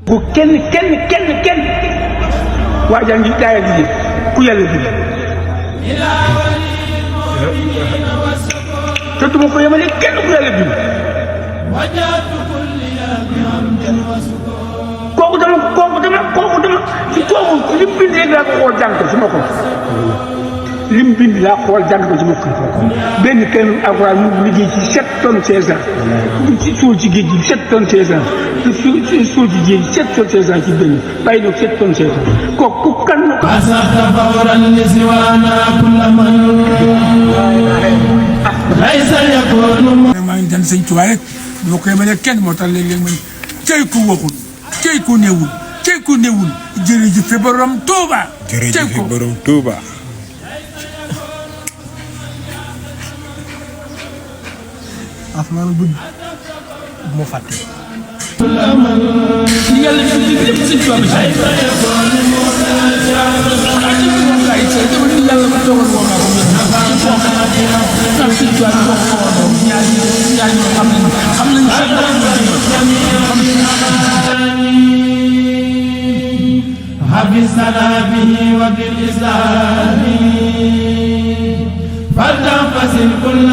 bu kenn waa jaa ngi daaya di ku yàlla bi te duma ko yemale kenn ku yàlla bi kooku dama ci kooku lim bind rek laa ko xool jàng ko ci ma ko lim bind laa xool jàng ko ci ma ko benn kenn alxuraan mu liggéey ci 7 tonnes 16 ans ci suul ci géej gi 7 tonnes 16 ans suul ci géej gi 7 tonnes 16 ans ci benn bàyyi na 7 tonnes 16 ans kooku kan ma ko maa ngi sant sëñ Tuubaa rek moo koy mën a kenn moo tax léeg-léeg man cey ku waxul cey ku newul jërëjëf borom Tuuba jërëjëf borom Tuuba asmaan bu moo fàtte yàlla lépp sëñ Tuubaa bi yàlla ma toogal woo naa ko sëñ Tuubaa bi ko ñaar ñoo xam nañu حفظنا به وبالإسلام فلتنفصل كل